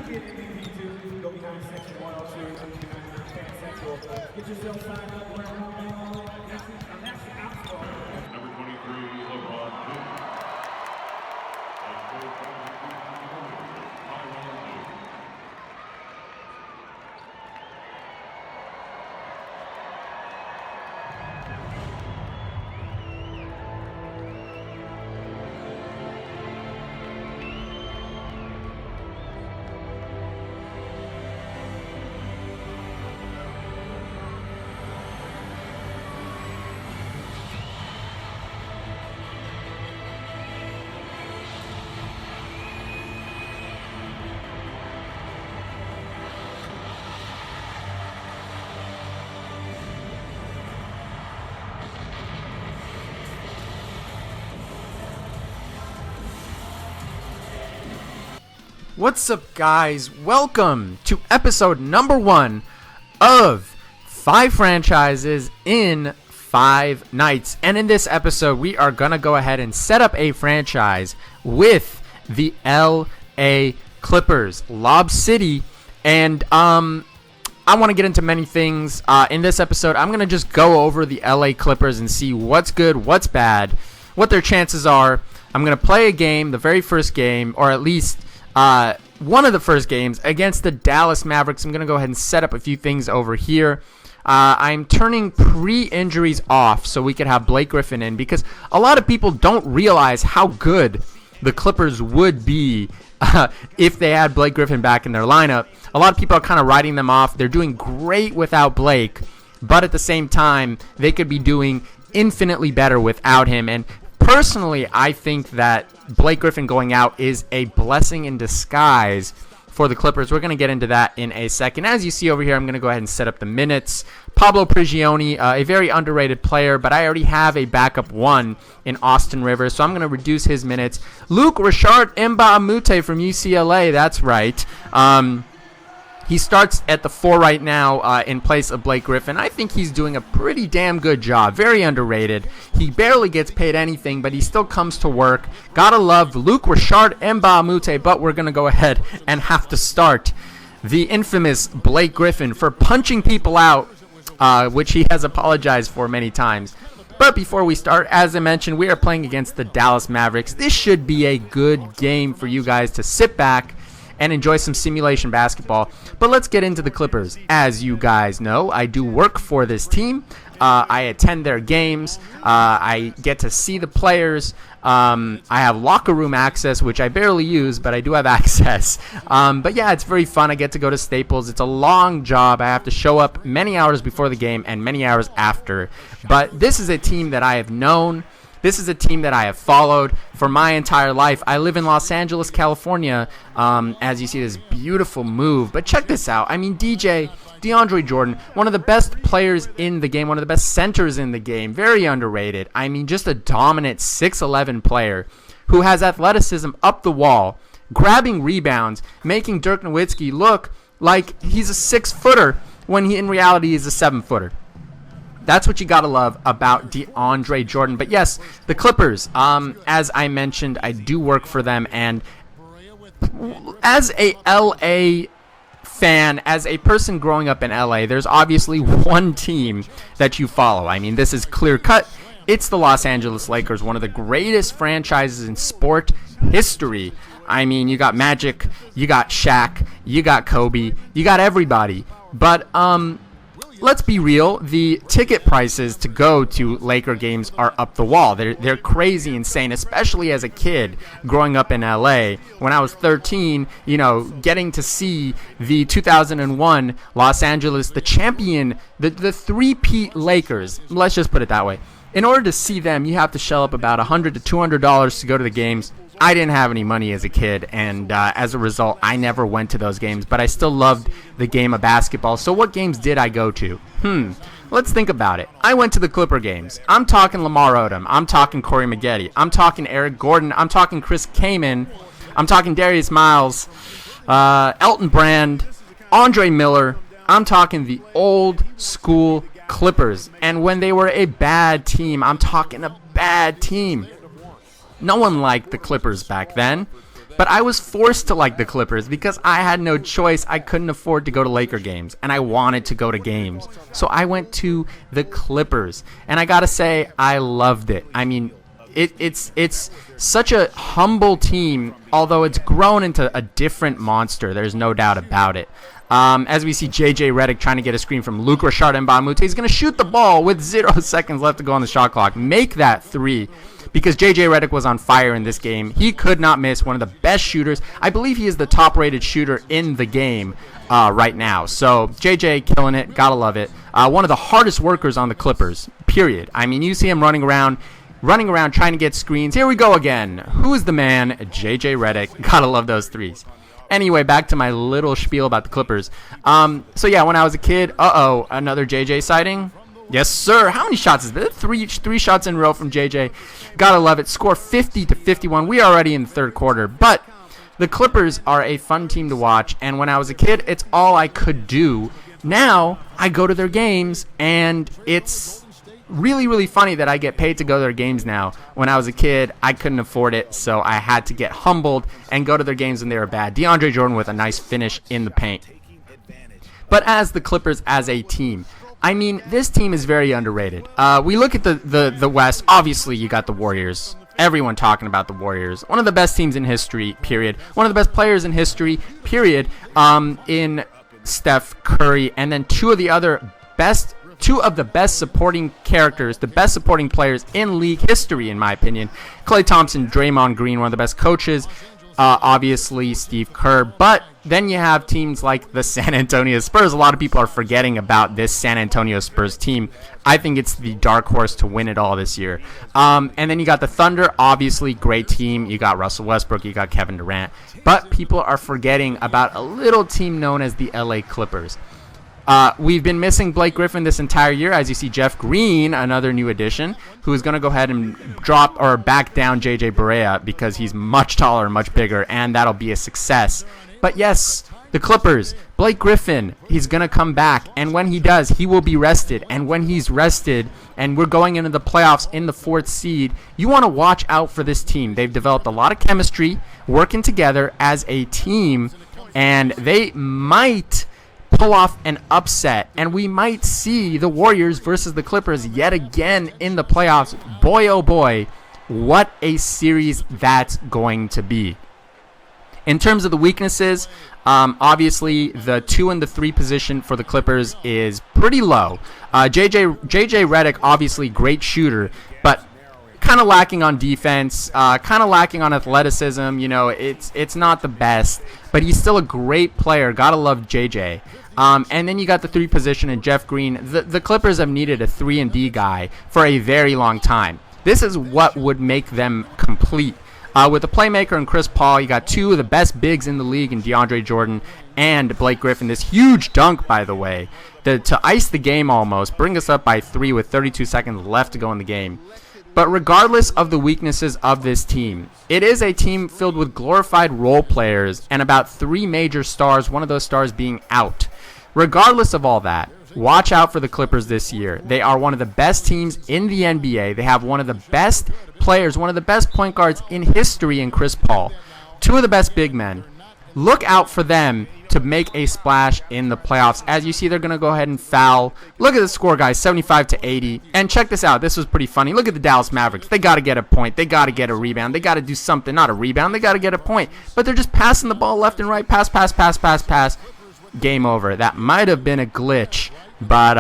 Number 23, LeBron. What's up, guys? Welcome to episode number 1 of 5 franchises in 5 nights. And in this episode, we are going to go ahead and set up a franchise with the LA Clippers, Lob City. And I want to get into many things. In this episode, I'm going to just go over the LA Clippers and see what's good, what's bad, what their chances are. I'm going to play a game, the very first game, or at least one of the first games against the Dallas Mavericks. I'm going to go ahead and set up a few things over here. I'm turning pre-injuries off so we could have Blake Griffin in, because a lot of people don't realize how good the Clippers would be if they had Blake Griffin back in their lineup. A lot of people are kind of writing them off. They're doing great without Blake, but at the same time, they could be doing infinitely better without him. And personally, I think that Blake Griffin going out is a blessing in disguise for the Clippers. We're going to get into that in a second. As you see over here, I'm going to go ahead and set up the minutes. Pablo Prigioni, a very underrated player, but I already have a backup one in Austin Rivers, so I'm going to reduce his minutes. Luke Richard Mbamute from UCLA, that's right. He starts at the 4 right now in place of Blake Griffin. I think he's doing a pretty damn good job. Very underrated. He barely gets paid anything, but he still comes to work. Gotta love Luke Richard Mbamute, but we're going to go ahead and have to start the infamous Blake Griffin for punching people out, which he has apologized for many times. But before we start, as I mentioned, we are playing against the Dallas Mavericks. This should be a good game for you guys to sit back and enjoy some simulation basketball. But let's get into the Clippers. As you guys know, I do work for this team. I attend their games. I get to see the players. I have locker room access, which I barely use, but I do have access. But yeah, it's very fun. I get to go to Staples. It's a long job. I have to show up many hours before the game and many hours after. But this is a team that I have known. This is a team that I have followed for my entire life. I live in Los Angeles, California, as you see this beautiful move. But check this out. I mean, DeAndre Jordan, one of the best players in the game, one of the best centers in the game, very underrated. I mean, just a dominant 6'11 player who has athleticism up the wall, grabbing rebounds, making Dirk Nowitzki look like he's a 6-footer when he in reality is a 7-footer. That's what you got to love about DeAndre Jordan. But yes, the Clippers, as I mentioned, I do work for them. And as a LA fan, as a person growing up in LA, there's obviously one team that you follow. I mean, this is clear cut. It's the Los Angeles Lakers, one of the greatest franchises in sport history. I mean, you got Magic, you got Shaq, you got Kobe, you got everybody. But let's be real, the ticket prices to go to Laker games are up the wall. They're crazy insane, especially as a kid growing up in LA. When I was 13, getting to see the 2001 Los Angeles, the champion, the three-peat Lakers, let's just put it that way. In order to see them, you have to shell up about $100 to $200 to go to the games. I didn't have any money as a kid, and as a result, I never went to those games, but I still loved the game of basketball. So what games did I go to? Let's think about it. I went to the Clipper games. I'm talking Lamar Odom. I'm talking Corey Maggette. I'm talking Eric Gordon. I'm talking Chris Kaman. I'm talking Darius Miles, Elton Brand, Andre Miller. I'm talking the old school Clippers. And when they were a bad team, I'm talking a bad team. No one liked the Clippers back then. But I was forced to like the Clippers because I had no choice. I couldn't afford to go to Laker games, and I wanted to go to games. So I went to the Clippers, and I got to say, I loved it. I mean, it's such a humble team, although it's grown into a different monster. There's no doubt about it. As we see J.J. Redick trying to get a screen from Luc Richard Mbamute. He's going to shoot the ball with 0 seconds left to go on the shot clock. Make that three, because J.J. Redick was on fire in this game. He could not miss. One of the best shooters. I believe he is the top-rated shooter in the game right now. So J.J. killing it. Gotta love it. One of the hardest workers on the Clippers, period. I mean, you see him running around trying to get screens. Here we go again. Who is the man? J.J. Redick. Gotta love those threes. Anyway, back to my little spiel about the Clippers. So yeah, when I was a kid, another JJ sighting. Yes, sir. How many shots is this? Three shots in a row from JJ. Gotta love it. Score 50-51. We are already in the third quarter, but the Clippers are a fun team to watch. And when I was a kid, it's all I could do. Now I go to their games, and it's really, really funny that I get paid to go to their games now. When I was a kid, I couldn't afford it, so I had to get humbled and go to their games when they were bad. DeAndre Jordan with a nice finish in the paint. But as the Clippers as a team, I mean, this team is very underrated. We look at the West. Obviously, you got the Warriors. Everyone talking about the Warriors. One of the best teams in history, period. One of the best players in history, period, in Steph Curry. And then two of the best supporting characters, the best supporting players in league history, in my opinion. Klay Thompson, Draymond Green, one of the best coaches. Obviously, Steve Kerr. But then you have teams like the San Antonio Spurs. A lot of people are forgetting about this San Antonio Spurs team. I think it's the dark horse to win it all this year. And then you got the Thunder. Obviously, great team. You got Russell Westbrook. You got Kevin Durant. But people are forgetting about a little team known as the LA Clippers. We've been missing Blake Griffin this entire year, as you see Jeff Green, another new addition, who is going to go ahead and drop or back down JJ Barea because he's much taller, much bigger, and that'll be a success. But yes, the Clippers, Blake Griffin, he's going to come back, and when he does, he will be rested. And when he's rested, and we're going into the playoffs in the 4th seed, you want to watch out for this team. They've developed a lot of chemistry, working together as a team, and they might pull off an upset, and we might see the Warriors versus the Clippers yet again in the playoffs. Boy, oh boy, what a series that's going to be. In terms of the weaknesses, obviously the 2 and the 3 position for the Clippers is pretty low. JJ Redick, obviously great shooter, but kind of lacking on defense, kind of lacking on athleticism. You know, it's not the best, but he's still a great player. Gotta love JJ. And then you got the 3 position and Jeff Green. The Clippers have needed a 3-and-D guy for a very long time. This is what would make them complete. With a playmaker and Chris Paul, you got 2 of the best bigs in the league in DeAndre Jordan and Blake Griffin. This huge dunk, by the way, to ice the game almost, bring us up by 3 with 32 seconds left to go in the game. But regardless of the weaknesses of this team, it is a team filled with glorified role players and about 3 major stars, one of those stars being out. Regardless of all that, watch out for the Clippers this year. They are one of the best teams in the NBA. They have one of the best players, one of the best point guards in history in Chris Paul. 2 of the best big men. Look out for them to make a splash in the playoffs. As you see, they're going to go ahead and foul. Look at the score, guys, 75-80. And check this out. This was pretty funny. Look at the Dallas Mavericks. They got to get a point. They got to get a rebound. They got to do something. Not a rebound. They got to get a point. But they're just passing the ball left and right. Pass, pass, pass, pass, pass. Game over. That might have been a glitch, but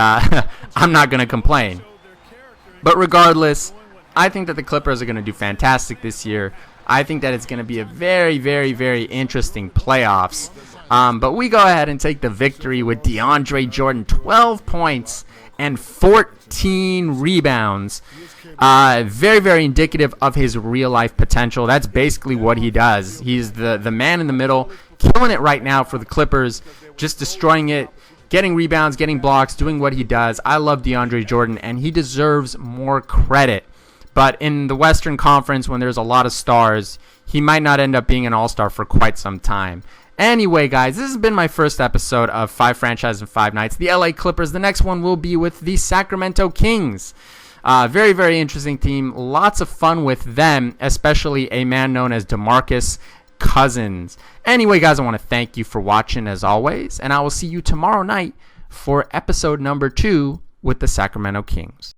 I'm not going to complain. But regardless, I think that the Clippers are going to do fantastic this year. I think that it's going to be a very, very, very interesting playoffs. But we go ahead and take the victory with DeAndre Jordan, 12 points and 14 rebounds. Very, very indicative of his real-life potential. That's basically what he does. He's the man in the middle, killing it right now for the Clippers, just destroying it, getting rebounds, getting blocks, doing what he does. I love DeAndre Jordan, and he deserves more credit. But in the Western Conference, when there's a lot of stars, he might not end up being an all-star for quite some time. Anyway, guys, this has been my first episode of 5 Franchises in 5 Nights. The LA Clippers, the next one will be with the Sacramento Kings. Very, very interesting team. Lots of fun with them, especially a man known as DeMarcus Cousins. Anyway, guys, I want to thank you for watching as always, and I will see you tomorrow night for episode number 2 with the Sacramento Kings.